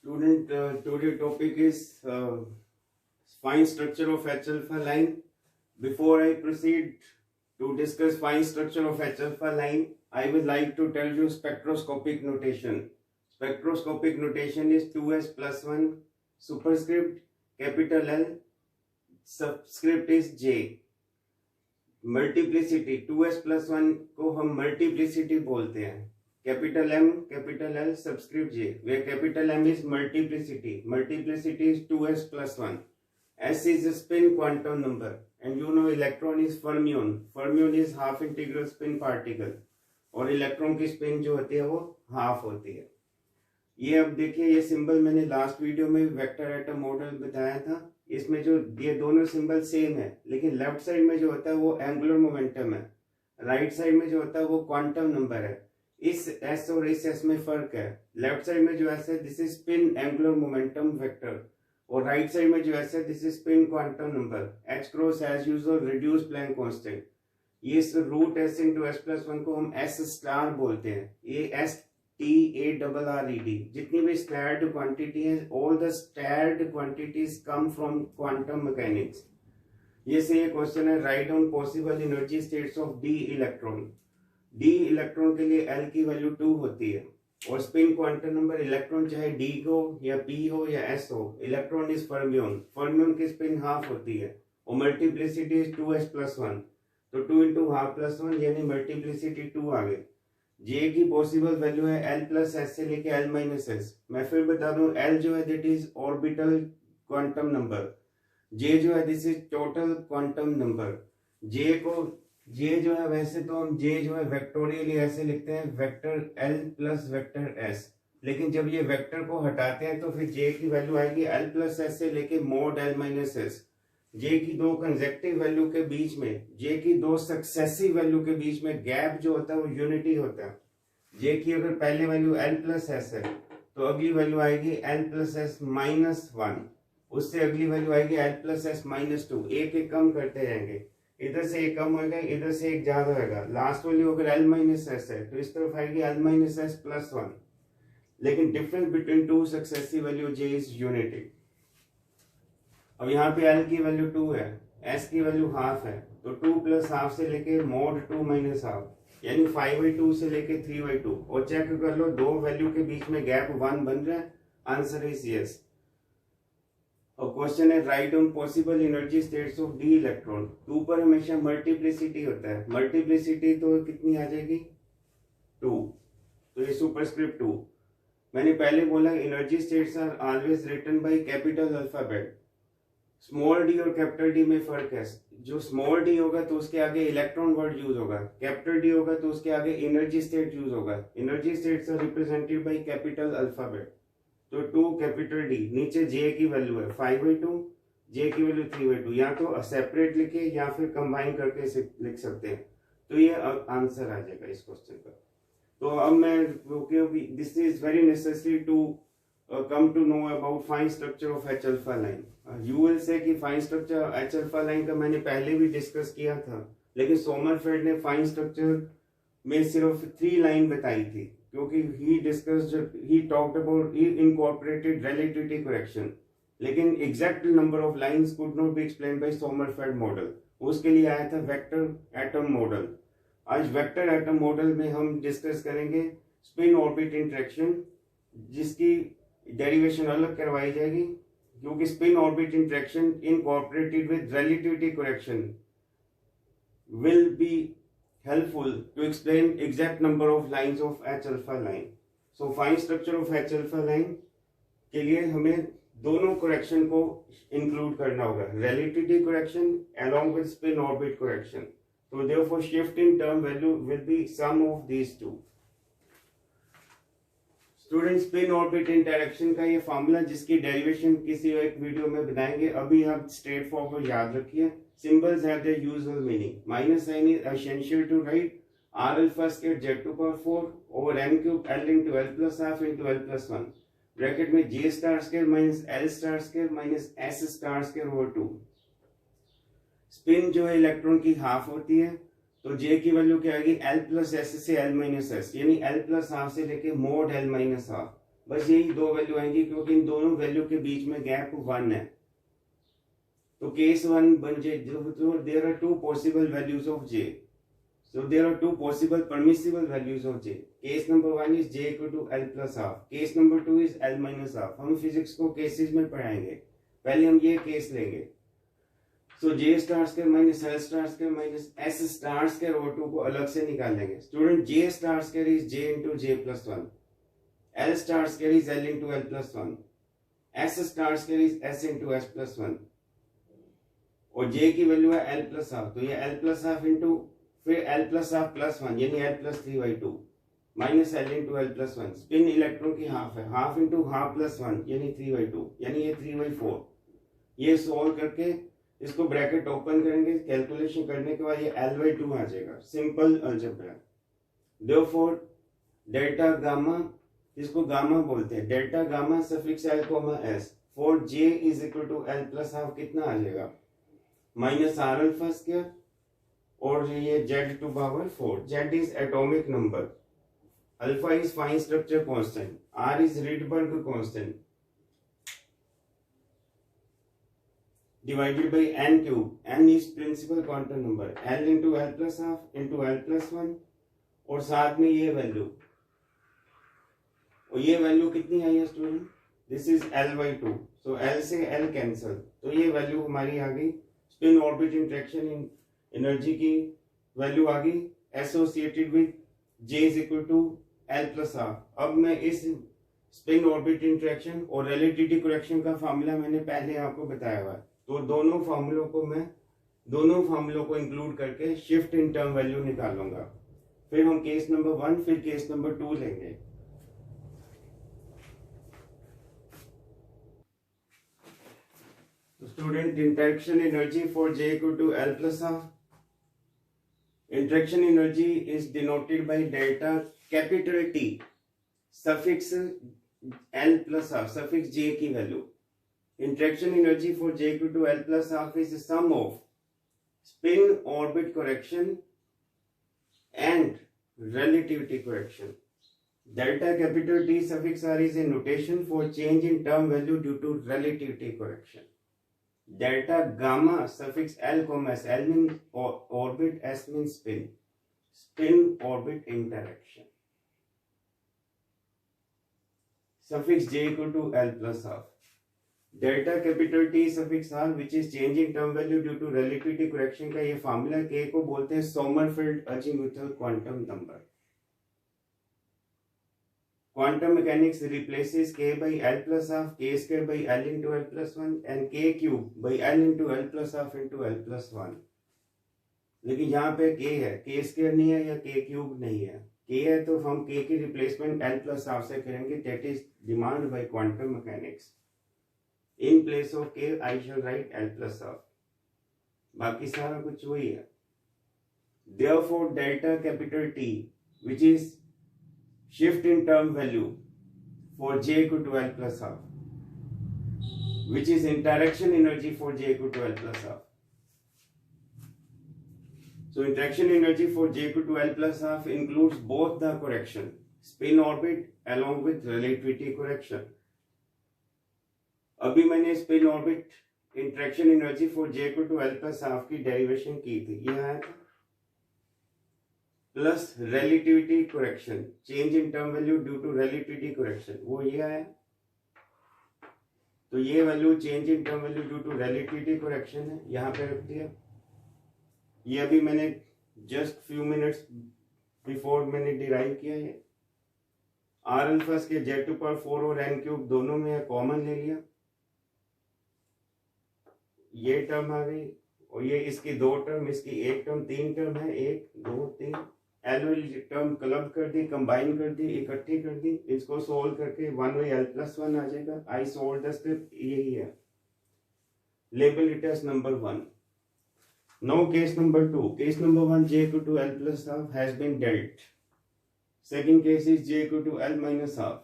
Student, today topic is fine structure of H alpha line. Before I proceed to discuss fine structure of H alpha line, I would like to tell you spectroscopic notation. Spectroscopic notation is 2s plus 1 superscript capital L, subscript is J. Multiplicity 2s plus 1 को हम multiplicity बोलते हैं. Capital M, capital L, subscript J. Where capital M is multiplicity. Multiplicity is 2s plus 1. S is a spin quantum number, and you know electron is fermion. Fermion is half integral spin particle, और electron की spin जो होती है वो half होती है. ये अब देखिए, ये सिंबल मैंने लास्ट वीडियो में वेक्टर एटम मॉडल बताया था. इसमें जो ये दोनों सिंबल सेम है, लेकिन लेफ्ट साइड में जो होता है वो एंगुलर मोमेंटम है, राइट साइड में जो होता है वो क्वांटम नंबर है. इस एस और इस एस में फर्क है. लेफ्ट साइड में जो एस है this is spin angular momentum vector, और राइट साइड में जो एस है this is spin quantum number. H cross as usual reduced Planck constant. ये root S into S plus one को हम एस स्टार बोलते हैं. ये एस TARRED. जितनी भी स्टैर्ड क्वांटिटी है, all the starred quantities come from quantum mechanics. ये से ये क्वेश्चन है, write down possible energy states of D electron. D electron के लिए L की वैल्यू 2 होती है, और स्पिन क्वांटम नंबर इलेक्ट्रॉन चाहे D हो या P हो या S हो, इलेक्ट्रॉन इज फर्मियन. फर्मियन की स्पिन हाफ होती है, और मल्टीप्लिसिटी इज 2s plus 1. तो 2 into हाफ प्लस 1 यानी मल्टीप्लिसिटी 2 आ गई. जे की पॉसिबल वैल्यू है L प्लस एस से लेके L माइनस एस. मैं फिर बता दूं, L जो है that is orbital quantum number. J जो है this is total quantum number. J जो है वैसे तो हम जे जो है वेक्टोरियली ऐसे लिखते हैं, vector L plus vector S. लेकिन जब ये वेक्टर को हटाते हैं तो फिर जे की वैल्यू आएगी L प्लस एस से लेके मोड L माइनस एस. जे की दो कंसेक्टिव वैल्यू के बीच में, जे की दो सक्सेसिव वैल्यू के बीच में गैप जो होता है वो यूनिटी होता है. जे की अगर पहले वैल्यू L प्लस एस है तो अगली वैल्यू आएगी L प्लस एस माइनस 1. उससे अगली वैल्यू आएगी L प्लस एस माइनस 2. एक एक कम करते जाएंगे, इधर से एक कम होगा, इधर से एक ज्यादा होगा. लास्ट वैल्यू अगर L माइनस एस है तो इस तरफ आएगी L माइनस एस प्लस 1. लेकिन difference between two successive value J is unity. अब यहाँ पे L की वैल्यू 2 है, S की वैल्यू हाफ है, तो 2 प्लस हाफ से लेके मोड 2 माइनस हाफ, यानी 5/2 से लेके 3/2. और चेक कर लो, दो वैल्यू के बीच में गैप 1 बन रहा है. Answer is yes. और क्वेश्चन है, right on possible energy states of D electron. 2 पर हमेशा मल्टीप्लिसिटी होता है. मल्टीप्लिसिटी तो कितनी आ जाएगी 2, तो ये सुपरस्क्रिप्ट 2. मैंने पहले बोला energy states are always written by capital alphabet. Small D और कैपिटल डी में फर्क है. जो स्मॉल डी होगा तो उसके आगे इलेक्ट्रॉन वर्ड यूज होगा, कैपिटल डी होगा तो उसके आगे एनर्जी स्टेट यूज होगा. Energy states are represented by capital alphabet. तो 2 कैपिटल डी, नीचे जे की वैल्यू है 5/2, जे की वैल्यू 3/2. या तो सेपरेट लिखे या फिर कंबाइन करके लिख सकते हैं. तो ये आंसर आ जाएगा इस क्वेश्चन का. तो अब मैं this is very necessary to come to know about fine structure of H alpha line. You will say कि fine structure H alpha line का मैंने पहले भी डिस्कस किया था, लेकिन सोमरफेल्ड ने फाइन स्ट्रक्चर में सिर्फ 3 लाइन बताई थी, क्योंकि he talked about, he incorporated relativity correction. लेकिन exact number of lines could not be explained by Sommerfeld model. उसके लिए आया था वेक्टर एटम मॉडल. आज वेक्टर एटम मॉडल में हम डिस्कस करेंगे स्पिन ऑर्बिट इंटरेक्शन, जिसकी डेरिवेशन अलग करवाई जाएगी, क्योंकि spin orbit interaction incorporated with relativity correction will be helpful to explain exact number of lines of H alpha line. So fine structure of H alpha line के लिए हमें दोनों correction को इंक्लूड करना होगा, relativity correction along with spin orbit correction. तो therefore shift in term value will be sum of these two. Student, spin orbit interaction का ये फॉर्मूला, जिसकी डेरिवेशन किसी एक वीडियो में बनाएंगे, अभी आप स्ट्रेट फॉरवर्ड याद रखिए. Symbols have their usual meaning. Minus sign is essential to write r alpha squared z2 over m cube L into L plus half into L plus 1. Bracket में j star square minus L star square minus s star square over 2. Spin जो है electron की half होती है, तो जे की value क्या आएगी L प्लस एस से L माइनस एस, यानी L प्लस हाफ से लेके मोड L माइनस हाफ. बस यही दो वैल्यू आएंगी, क्योंकि इन दोनों वैल्यू के बीच में गैप 1 है। तो केस 1 बन जाए, there are two possible values of j, so there are two possible permissible values of j. Case number 1 is j equal to l plus half, case number 2 is l minus half. हम physics को cases में पढ़ाएंगे, पहले हम ये case लेंगे। so j star square minus l star square minus s star square और 2 को अलग से निकालेंगे। Student j star square is j into j plus 1, l star square is l into l plus 1, s star square is s into s plus 1, और j की value है l plus half, तो ये l plus half into फिर l plus half plus 1 यानी l plus 3/2 minus l into l plus 1। Spin electron की half है, half into half plus 1 यानी 3/2 यानी ये 3/4। ये सोल्व करके इसको ब्रैकेट ओपन करेंगे, कैलकुलेशन करने के बाद ये l/2 आ जाएगा। Simple algebra. Therefore delta gamma, इसको गामा बोलते हैं, delta gamma suffix l comma s for j is equal to l plus half कितना आ जाएगा, माइनस r अल्फा स्क्वायर, और ये z to power 4। z is atomic number, alpha is fine structure constant, r is Rydberg constant divided by n cube, n is principal quantum number, l into l plus half into l plus 1, और साथ में ये value, और ये value कितनी आई है student, this is l/2, so l से l कैंसल, तो ये वैल्यू हमारी आ गई। Spin orbit interaction in energy की वैल्यू आ गई associated with j is equal to l plus half. अब मैं इस स्पिन ऑर्बिट इंटरेक्शन और रिलेटिविटी करेक्शन का फार्मूला मैंने पहले आपको बताया हुआ है, तो दोनों फार्मूलों को इंक्लूड करके शिफ्ट इन टर्म वैल्यू निकालूंगा। फिर हम केस नंबर 1 फिर केस नंबर 2 लेंगे। Student interaction energy for j equal to l plus half, interaction energy is denoted by delta capital T suffix l plus half suffix j की value. interaction energy for j equal to l plus half is the sum of spin orbit correction and relativity correction. Delta capital T suffix r is a notation for change in term value due to relativity correction. Delta gamma suffix l comma s, l means orbit, s means spin orbit interaction, suffix j equal to l plus half, delta capital T suffix r which is change in term value due to relativity correction का ये formula k को बोलते हैं Sommerfeld azimuthal quantum number. Quantum mechanics replaces k by l plus half, k square by l into l plus 1 and k cube by l into l plus half into l plus 1। लेकिन यहाँ पे k है, k square नहीं है या k cube नहीं है, k है तो हम k की रिप्लेसमेंट l plus half से करेंगे, that is demanded by quantum mechanics। In place of k I shall write l plus half, बाकी सारा कुछ वही है। Therefore delta capital T which is shift in term value for j equal to l plus half, which is interaction energy for j equal to l plus half. So interaction energy for j equal to l plus half includes both the correction, spin orbit along with relativity correction. अभी मैंने spin orbit interaction energy for j equal to l plus half की derivation की थी, ये आया था, plus relativity correction change in term value due to relativity correction, वो ये आया। तो ये value change in term value due to relativity correction है, यहाँ पे रख दिया। ये अभी मैंने जस्ट फ्यू मिनट्स बिफोर मैंने डिराइव किया है। आर अल्फा के जेड टू पावर 4 और एन क्यूब दोनों में कॉमन ले लिया, ये टर्म आ गई, और ये इसकी 2 टर्म, इसकी 1 टर्म, 3 टर्म है, 1 2 3 एल टर्म क्लब कर दी, कंबाइन कर दी, इकट्ठी कर दी, इसको सोल्व करके 1/l plus 1 आ जाएगा। आई सोल्व द स्क्रिप्ट, यही है। Label it as number 1। Now case number 2। Case number 1 j equal to l plus half has been dealt. Second case is j equal to l minus half.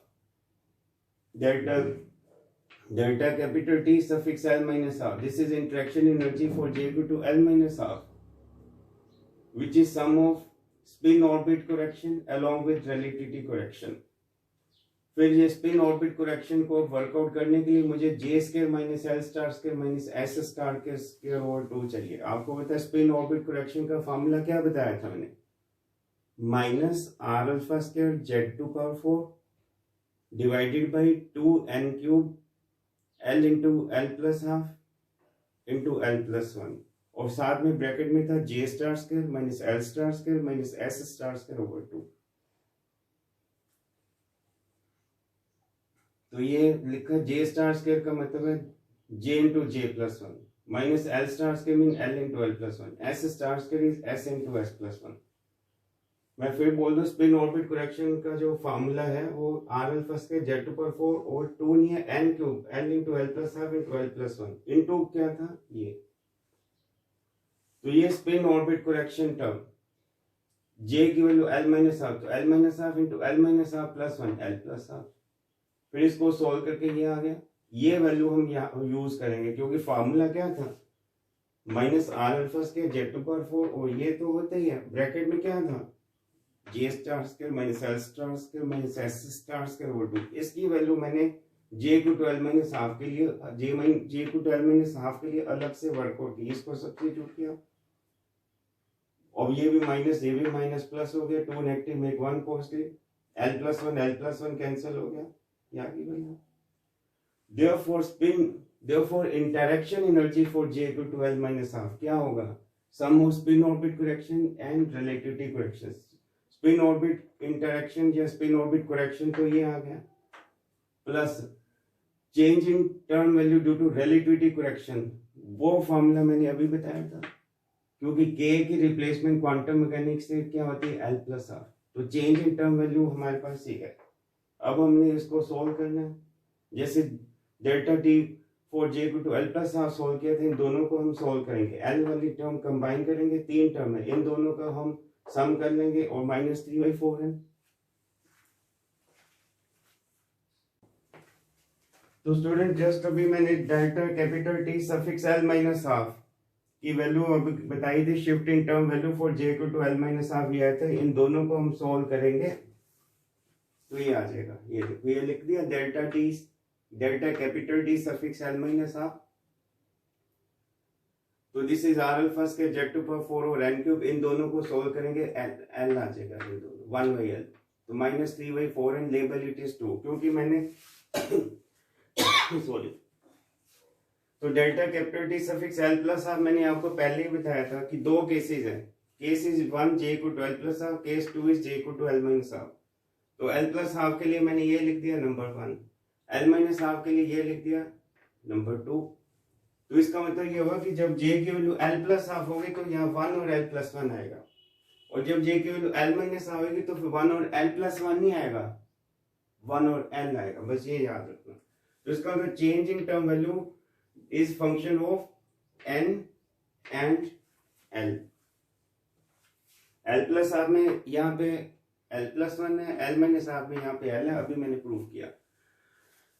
Delta capital T suffix l minus half. This is interaction energy for j equal to l minus half, which is sum of spin orbit correction along with relativity correction. फिर ये spin orbit correction को work out करने के लिए मुझे j square minus L star square minus S star के square over 2 चाहिए। आपको पता है स्पिन ऑर्बिट करेक्शन का फॉर्मूला क्या बताया था मैंने, minus R alpha square Z to power 4 divided by 2n cube l into L plus half into L plus 1, और साथ में ब्रैकेट में था जे star square minus L star square minus S star square over 2। तो ये लिखा जे star square का मतलब है J into J plus 1 minus L star square mean L into L plus 1, S star square is S into S plus 1। मैं फिर बोल दूं स्पिन ऑर्बिट करेक्शन का जो फॉर्मूला है वो R alpha square Z to power 4 और 2 नहीं है n cube l into L plus half into L plus 1 into क्या था ये। तो ये spin orbit correction term j की वैल्यू एल माइनस हाफ, तो l minus half into l minus half plus 1 l plus half. फिर इसको solve करके ये आ गया, ये वैल्यू हम यहाँ यूज करेंगे क्योंकि फार्मूला क्या था minus R alpha square Z to power 4 और ये तो होता ही है, ब्रैकेट में क्या था जे star square minus L star square minus S star square over 2। इसकी वैल्यू मैंने जे को 12 माइनस हाफ के लिए जे को 12 माइनस हाफ के लिए अलग से वर्कआउट की, इसको सब्स्टिट्यूट किया और ये भी माइनस ये भी माइनस प्लस हो गया, 2 negative make 1 positive, L plus 1 cancel हो गया, therefore interaction energy for J equal to L minus half क्या होगा, sum of spin orbit correction and relativity correction। spin orbit interaction या spin orbit correction तो ये आ गया, plus change in term value due to relativity correction, वो formula मैंने अभी बताया था क्योंकि K की रिप्लेसमेंट क्वांटम मैकेनिक्स से क्या होती है L प्लस हाफ, तो चेंज इन टर्म वैल्यू हमारे पास ये है। अब हमने इसको सोल्व करना है, जैसे delta T for J to L plus half solve किया था, इन दोनों को हम सोल्व करेंगे, एल वाली टर्म कंबाइन करेंगे, 3 टर्म है, इन दोनों का हम सम कर लेंगे और माइनस 3/4 है। तो स्टूडेंट जस्ट अभी मैंने delta capital T suffix L minus half की वैल्यू अभी बताई थी, shift in term value for J to L minus half ये आया था, इन दोनों को हम सोल्व करेंगे तो ये आ जाएगा, ये देखो ये लिख दिया delta capital T suffix L minus half, तो this is R alpha square Z to power 4 और एन क्यूब, इन दोनों को सोल्व करेंगे एल आ जाएगा ये दोनों 1/l, तो minus 3/4 and label it is 2 क्योंकि मैंने सॉरी, तो delta capital T suffix L plus half मैंने आपको पहले ही बताया था कि 2 केसेस हैं, केस इज 1 जे को 12 प्लस हाफ, केस 2 इज जे को 12 माइनस हाफ। तो एल प्लस हाफ के लिए मैंने ये लिख दिया नंबर 1, एल माइनस हाफ के लिए ये लिख दिया नंबर 2। तो इसका मतलब ये होगा कि जब जे की वैल्यू एल प्लस हाफ होगी तो यहाँ 1 और एल प्लस 1 आएगा, और जब जे की वैल्यू एल माइनस हाफ होगी तो फिर 1 और एल प्लस 1 नहीं आएगा, 1 और एल आएगा, बस ये याद रखना। तो इसका मतलब change in term value is function of n and l. L plus half में यहाँ पे एल प्लस 1 है, एल माइनस हाफ में यहाँ पे एल है, अभी मैंने प्रूव किया।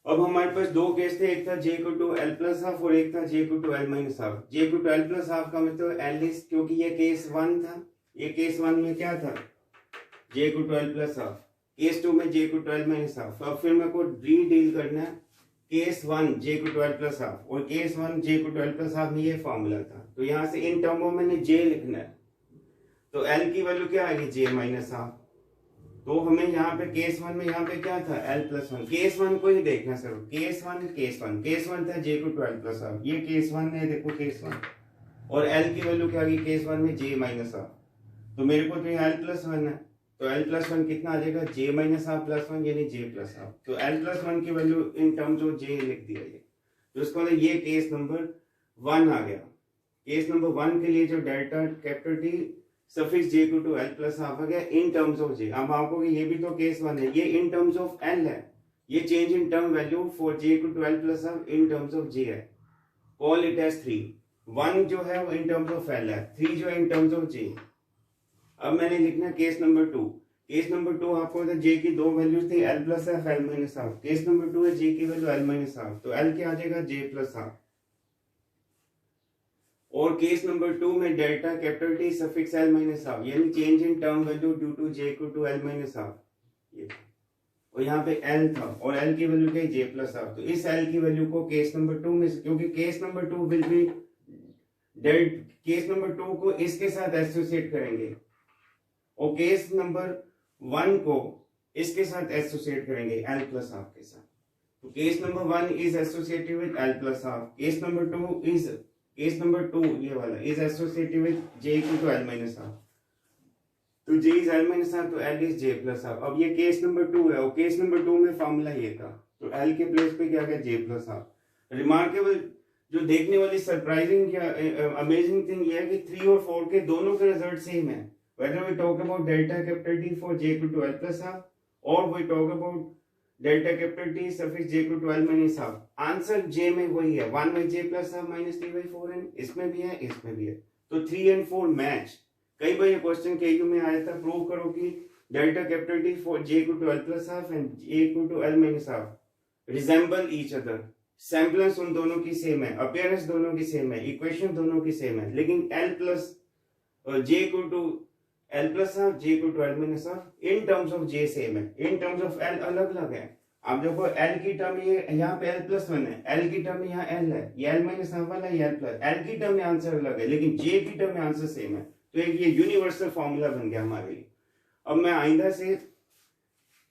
अब हमारे पास 2 केस थे, एक था जे को टू एल प्लस हाफ और एक था जे को टू एल माइनस हाफ। जे को टू एल प्लस हाफ का मतलब एल इज, क्योंकि ये केस 1 था, ये केस 1 में क्या था जे को to L plus half, case 2 में जे को टू एल माइनस हाफ। अब फिर मेरे को री डील करना है, केस 1 जे को टू एल प्लस हाफ और केस 1 जे को टू एल प्लस हाफ में ये फॉर्मूला था, तो यहाँ से इन टर्मों में मैंने जे लिखना है, तो एल की वैल्यू क्या आएगी जे माइनस हाफ। तो हमें यहाँ पे केस 1 में यहाँ पे क्या था एल प्लस 1, केस 1 को ही देखना सर, केस 1 था जे को टू एल प्लस हाफ, ये केस 1 है, देखो केस 1, और एल की वैल्यू क्या आ गई केस 1 में जे माइनस हाफ, तो मेरे को तो यहाँ एल प्लस 1 है, तो एल प्लस 1 कितना आ जाएगा जे माइनस हाफ प्लस 1 यानी जे प्लस हाफ, तो एल प्लस 1 की वैल्यू इन टर्म्स ऑफ जे लिख दिया ये। तो इसको ये केस नंबर 1 आ गया। केस नंबर 1 के लिए जो delta capital T suffix J to L plus half आ गया इन टर्म्स ऑफ जे। अब आपको ये भी तो केस 1 है, ये इन टर्म्स ऑफ एल है, ये change in term value for J to L plus half in terms of J है, कॉल इट एज 3। 1 जो है वो इन टर्म्स ऑफ एल है, 3 जो है इन टर्म्स ऑफ जे। अब मैंने लिखना केस नंबर 2। केस नंबर 2 आपको जे की 2 वैल्यूज थी L plus half L minus half, case number 2 है जे की वैल्यू एल माइनस हाफ, तो एल क्या आ जाएगा जे प्लस हाफ। और केस नंबर 2 में delta capital T suffix L minus half यानी change in term value due to J to L minus half, ये और यहाँ पे एल था और एल की वैल्यू क्या जे प्लस हाफ। तो इस एल की वैल्यू को केस नंबर 2 में, क्योंकि case number 2 will be dealt, case number 2 को इसके साथ एसोसिएट करेंगे और केस नंबर 1 को इसके साथ एसोसिएट करेंगे एल प्लस हाफ के साथ। तो case number 1 is associated with l plus half, case number 2 ये वाला is associated with j equal to L minus half. तो j is l minus half तो l is j plus half. अब ये case number 2 है और case number 2 में formula ये था, तो एल के प्लेस पे क्या गया जे प्लस हाफ। रिमार्केबल, जो देखने वाली सरप्राइजिंग या अमेजिंग थिंग ये है कि 3 और 4 के दोनों के रिजल्ट सेम है, whether we talk about delta capital T for j equal to L plus half or we talk about delta capital T suffix j equal to L minus half, answer j में वही है 1 by j plus half minus 3 by 4n, इसमें भी है इसमें भी है। तो 3 and 4 मैच। कई बार ये क्वेश्चन केयू में आया था, प्रूव करो कि delta capital T for j equal to L plus half and j equal to L minus half resemble each other, सैम्पलेंस उन दोनों की सेम है, अपीयरेंस दोनों की सेम है, इक्वेशन दोनों की सेम है, लेकिन L plus j equal to L plus half J equal to L minus half in terms of J same है, इन टर्म्स ऑफ L अलग अलग है। आप देखो L की टर्म ये यहाँ पे L plus 1 है, L की टर्म में यहाँ L है, ये L minus हाफ वाला ये L plus, L की टर्म में आंसर अलग है लेकिन J की टर्म में आंसर सेम है। तो एक ये यूनिवर्सल फॉर्मूला बन गया हमारे लिए। अब मैं आइंदा से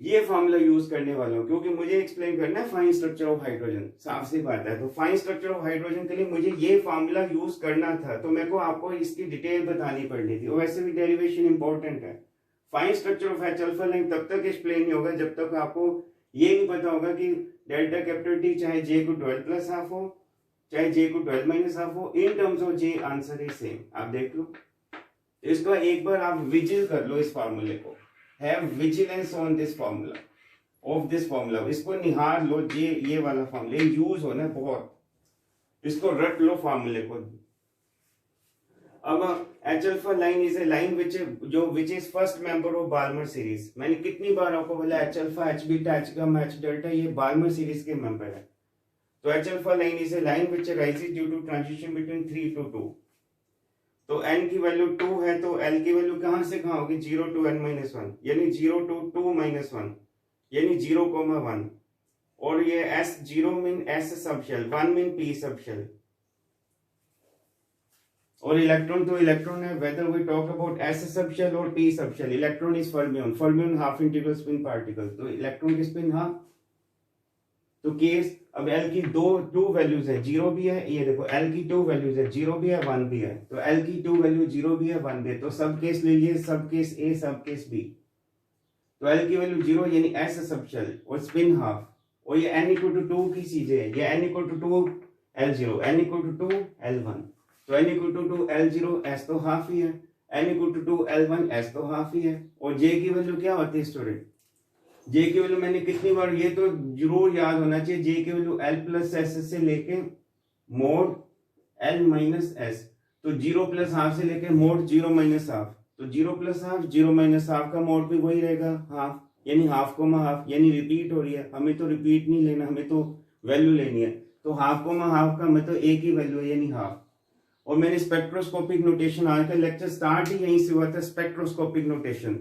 ये फॉर्मूला यूज करने वाला हूँ क्योंकि मुझे एक्सप्लेन करना है फाइन स्ट्रक्चर ऑफ हाइड्रोजन, साफ सी बात है। तो फाइन स्ट्रक्चर ऑफ हाइड्रोजन के लिए मुझे ये फॉर्मूला यूज करना था, तो मेरे को आपको इसकी डिटेल बतानी पड़नी थी और वैसे भी डेरिवेशन इंपॉर्टेंट है। Fine structure of H alpha line तब तक एक्सप्लेन नहीं होगा जब तक आपको ये नहीं पता होगा कि डेल्टा कैपिटल T चाहे J को 12 प्लस हाफ हो चाहे J को 12 माइनस हाफ हो, इन terms of J answer is same. आप देख लो इसका, एक बार आप विजिल कर लो इस फॉर्मूले को, have vigilance on this formula of this formula, इसको निहार लो। ये वाला फॉर्मूला यूज होना है बहुत, इसको रट लो फॉर्मूले को। अब H alpha line is a line which is first member of Balmer series. मैंने कितनी बार आपको बोला H alpha H beta H gamma H delta ये बार्मर सीरीज के मेंबर है। तो H alpha line is a line which arises due to transition between 3 to 2। तो n की वैल्यू 2 है तो L की वैल्यू कहां से कहां होगी 0 to n minus 1, यानी 0 to 2 minus 1 यानी 0,1। और ये S 0 mean S subshell, 1 mean P subshell. और इलेक्ट्रॉन तो इलेक्ट्रॉन है, whether we talk about S subshell और P subshell, electron is fermion, fermion half integral spin particle, तो इलेक्ट्रॉन की स्पिन हाफ। तो केस अब L की दो वैल्यूज है, 0 भी है, ये देखो L की 2 वैल्यूज है, 0 भी है 1 भी है। तो L की 2 वैल्यू 0 भी है 1 भी है, तो सब केस ले लिए, सब केस A सब केस B। तो L की वैल्यू 0 यानी S सबशेल और स्पिन हाफ, और ये n इक्वल टू 2 की चीजें है, ये n equal to 2 L0, n equal to 2 L1। तो n equal to 2 L0 S तो हाफ ही है, n equal to 2 L1 S तो हाफ ही है। और J की वैल्यू क्या होती है स्टूडेंट, J की वैल्यू मैंने कितनी बार, ये तो जरूर याद होना चाहिए, J की वैल्यू L प्लस S से लेके मोड L माइनस S। तो 0 प्लस हाफ से लेके मोड 0 माइनस हाफ, तो 0 प्लस हाफ 0 माइनस हाफ का मोड भी वही रहेगा हाफ, यानी हाफ कोमा हाफ, यानी रिपीट हो रही है। हमें तो रिपीट नहीं लेना, हमें तो वैल्यू लेनी है। तो हाफ कोमा हाफ का मतलब एक ही वैल्यू है यानी हाफ। और मैंने स्पेक्ट्रोस्कोपिक नोटेशन, आज का लेक्चर स्टार्ट ही यहीं से हुआ था, स्पेक्ट्रोस्कोपिक नोटेशन।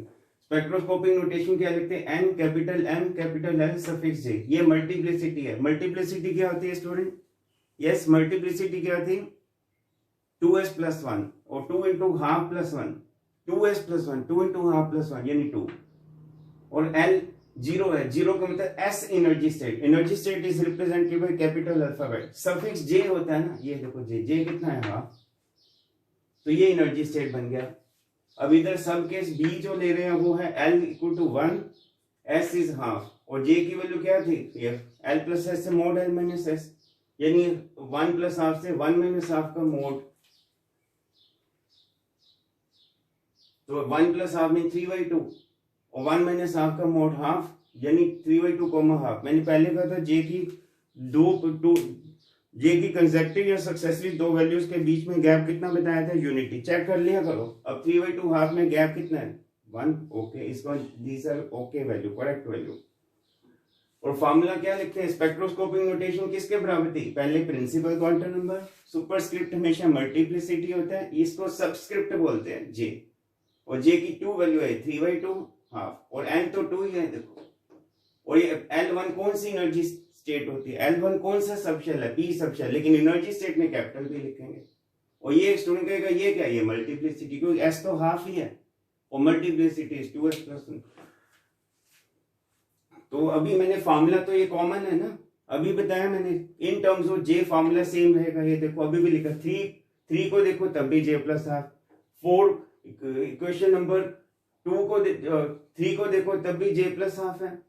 स्पेक्ट्रोस्कोपिक नोटेशन क्या लिखते हैं, N capital M capital L suffix J, ये मल्टीप्लिसिटी है। मल्टीप्लिसिटी क्या होती है स्टूडेंट, यस मल्टीप्लिसिटी क्या होती है 2s प्लस 1 और 2 into half plus 1, 2s plus 1 2 into half plus 1 यानी 2। और L 0 है, 0 का मतलब S energy state, energy state is represented by capital alphabet. Suffix J होता है ना, ये देखो J कितना है हाफ, तो ये एनर्जी स्टेट बन गया। अब इधर सब केस B जो ले रहे हैं वो है L equal to 1 S is half, और J की वैल्यू क्या थी L प्लस S से मोड L माइनस S, यानी 1 प्लस हाफ से 1 माइनस हाफ का मोड। तो 1 प्लस हाफ में 3/2 और 1 माइनस हाफ का मोड हाफ, यानी 3/2 कोमा हाफ। मैंने पहले कहा था J की कंसेक्टिव या सक्सेसिव दो वैल्यूज के बीच में गैप कितना बताया था, यूनिटी। चेक कर लिया करो। अब 3/2 हाफ में गैप कितना है 1, ओके, इसको these are okay value, correct value. और फॉर्मूला क्या लिखते हैं, स्पेक्ट्रोस्कोपिक नोटेशन किसके बराबर थी, पहले प्रिंसिपल क्वांटम नंबर, सुपरस्क्रिप्ट हमेशा मल्टीप्लिसिटी होता है, इसको सबस्क्रिप्ट बोलते हैं J। और J की 2 वैल्यू है 3/2 हाफ, और N तो 2 ही है देखो। और ये L1 कौन सी एनर्जी स्टेट होती है, L1 कौन सा सबशेल है, P सबशेल, लेकिन एनर्जी स्टेट में कैपिटल भी लिखेंगे। और ये स्टूडेंट कहेगा ये क्या, ये मल्टीप्लिसिटी, क्योंकि S तो हाफ ही है और मल्टीप्लिसिटी इज 2s+1। तो अभी मैंने फार्मूला तो ये कॉमन है ना, अभी बताया मैंने इन terms of J formula same रहेगा। ये देखो अभी भी लिखा 3 को देखो तब भी J+1/2, 4 इक्वेशन नंबर 2 को 3 को देखो तब भी J+1/2 है,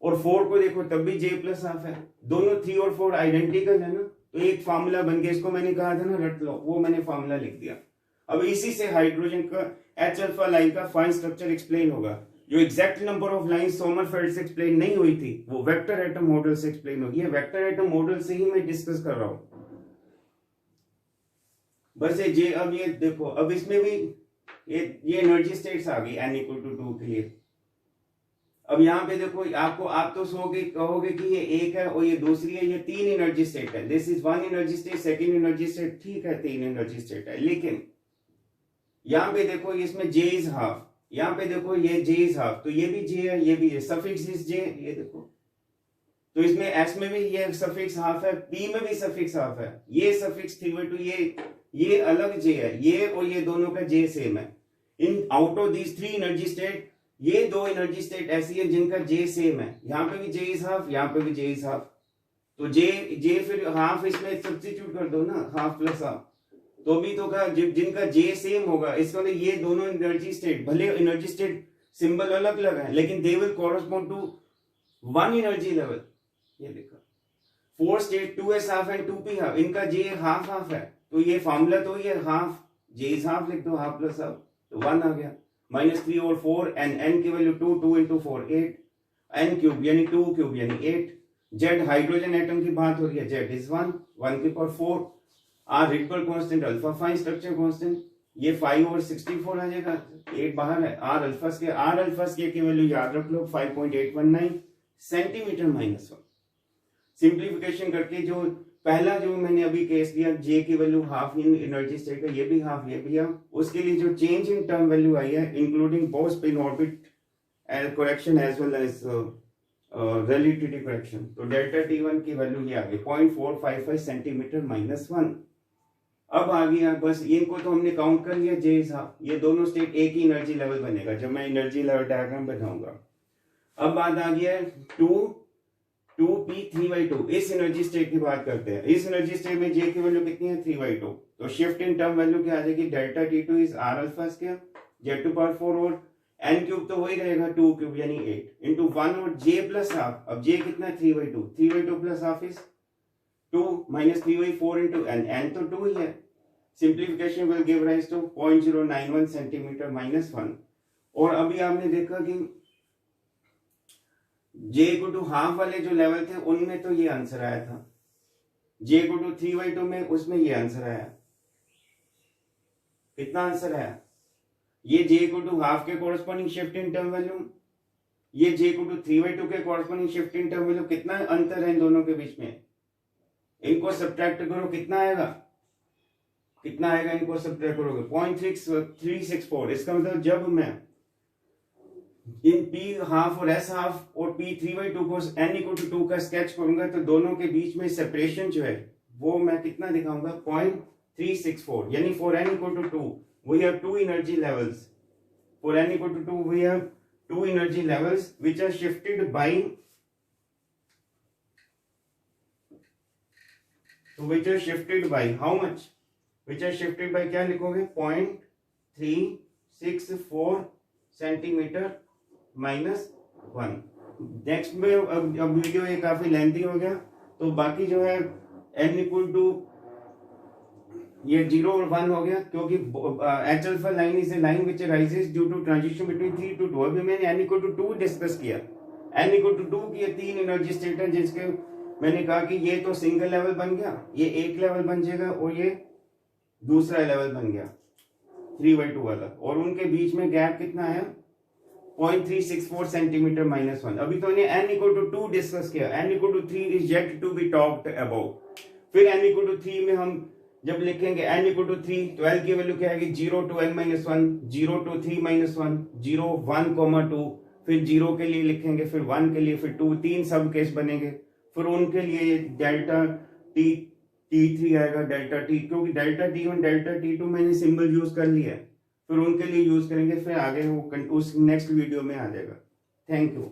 और 4 को देखो तब भी J+1/2 है। दोनों 3 और 4 आइडेंटिकल है ना, तो एक फार्मूला बन गया। इसको मैंने कहा था ना रट लो, वो मैंने फार्मूला लिख दिया। अब इसी से हाइड्रोजन का H लाइन का फाइन स्ट्रक्चर एक्सप्लेन होगा। जो exact number of line Sommerfeld से एक्सप्लेन नहीं हुई थी वो वेक्टर एटम मॉडल से एक्सप्लेन होगी। वेक्टर एटम मॉडल से ही मैं डिस्कस कर रहा हूं बस ये जे। अब ये देखो, अब इसमें भी ये एनर्जी स्टेट्स आ गई n=2 के लिए। अब यहाँ पे देखो आपको, आप तो कहोगे कि ये एक है और ये दूसरी है, ये 3 एनर्जी स्टेट है। This is 1 energy state, second energy state, ठीक है 3 एनर्जी स्टेट है। लेकिन यहाँ पे देखो इसमें J इज हाफ, यहाँ पे देखो ये J इज हाफ, तो ये भी J है, ये भी है, सफिक्स इज J, ये देखो। तो इसमें S में भी ये सफिक्स हाफ है, P में भी सफिक्स हाफ है, ये सफिक्स 3/2, ये अलग J है, ये और ये दोनों का J सेम है। In out of these 3 energy state ये 2 एनर्जी स्टेट ऐसी है जिनका J सेम है। यहाँ पे भी J इज हाफ, यहाँ पे भी J इज हाफ, तो J फिर हाफ इसमें सब्स्टिट्यूट कर दो ना, हाफ प्लस हाफ। तो भी तो कहा जिनका J सेम होगा, इसका मतलब ये दोनों एनर्जी स्टेट, भले एनर्जी स्टेट सिंबल अलग अलग है लेकिन they will correspond to 1 energy level. ये देखा 4 state 2s half and 2p half, इनका J हाफ हाफ है, तो ये फार्मूला तो ये हाफ J इज हाफ लिख दो, हाफ प्लस हाफ, तो 1 आ गया। -3 और 4 एंड n की वैल्यू 2 into 4 8, n क्यूब यानी 2 क्यूब यानी 8। Z हाइड्रोजन एटम की बात हो रही है, Z इज 1 की power 4। R Rydberg constant, alpha fine structure constant, ये 5 और 64 आ जाएगा, 8 बाहर है। R अल्फा स्केयर की वैल्यू याद रख लो 5.819 सेंटीमीटर -1। सिंप्लीफिकेशन करके जो पहला जो मैंने अभी केस लिया, J की value half in energy state है, ये भी हाफ, ये भी हाफ, उसके लिए जो चेंज इन टर्म वैल्यू आई है including both spin orbit correction as well as relativity correction, तो डेल्टा T1 की वैल्यू ये आ गई 0.455 सेंटीमीटर -1। अब आ गया बस, इनको तो हमने काउंट कर लिया J इज हाफ, ये दोनों स्टेट एक ही एनर्जी लेवल बनेगा जब मैं एनर्जी लेवल डायग्राम बनाऊंगा। अब बात आ गया 2p 3/2, इस एनर्जी स्टेट की बात करते हैं। इस एनर्जी स्टेट में J की वैल्यू कितनी है 3/2, तो शिफ्ट इन टर्म वैल्यू क्या आ जाएगी, delta T2 is R alpha square Z⁴ और n क्यूब तो वही रहेगा 2 क्यूब यानी 8 into 1 और J प्लस हाफ। अब J कितना है 3/2 plus half is 2 -3/4 into n तो 2 ही है। Simplification will give rise to 0.091 centimetre -1। और अभी आपने देखा कि J=½ वाले जो लेवल थे उनमें तो ये आंसर आया था, J=3/2 में उसमें ये आंसर आया। कितना आंसर आया, ये J=½ के corresponding shift in term value, ये J=3/2 के corresponding shift in term value, कितना अंतर है इन दोनों के बीच में, इनको सब्ट्रैक्ट करो कितना आएगा, इनको सब्ट्रैक्ट करोगे 0.364। इसका मतलब जब मैं इन P½ और S½ और P 3/2 को n=2 का स्केच करूंगा तो दोनों के बीच में सेपरेशन जो है वो मैं कितना दिखाऊंगा 0.364, यानी for n=2 we have two energy levels, for n=2 we have two energy levels which are shifted by how much, which are shifted by क्या लिखोगे 0.364 सेंटीमीटर -1। नेक्स्ट में अब वीडियो ये काफी लेंथी हो गया, तो बाकी जो है n=, ये 0 और 1 हो गया, क्योंकि H∝ line is a line which rises due to transition between 3 to 2। अभी मैंने n=2 डिस्कस किया, n=2 की ये 3 एनर्जी स्टेट है जिसके मैंने कहा कि ये तो सिंगल लेवल बन गया, ये एक लेवल बन जाएगा और ये दूसरा लेवल बन गया 3/2 वाला, और उनके बीच में गैप कितना है 0.364 सेंटीमीटर -1। अभी तो n=2 डिस्कस किया, n=3 is yet to be talked about. फिर n=3 में हम जब लिखेंगे n=3 तो l की वैल्यू क्या आएगी 0 to n-1, 0 to 3-1, 0 1, 2, फिर 0 के लिए लिखेंगे, फिर 1 के लिए, फिर 2, 3 सब केस बनेंगे। फिर उनके लिए डेल्टा T3 आएगा, डेल्टा T, क्योंकि डेल्टा T1 डेल्टा T2 मैंने सिंबल यूज कर लिया है, फिर उनके लिए यूज करेंगे, फिर आगे वो उस नेक्स्ट वीडियो में आ जाएगा। Thank you.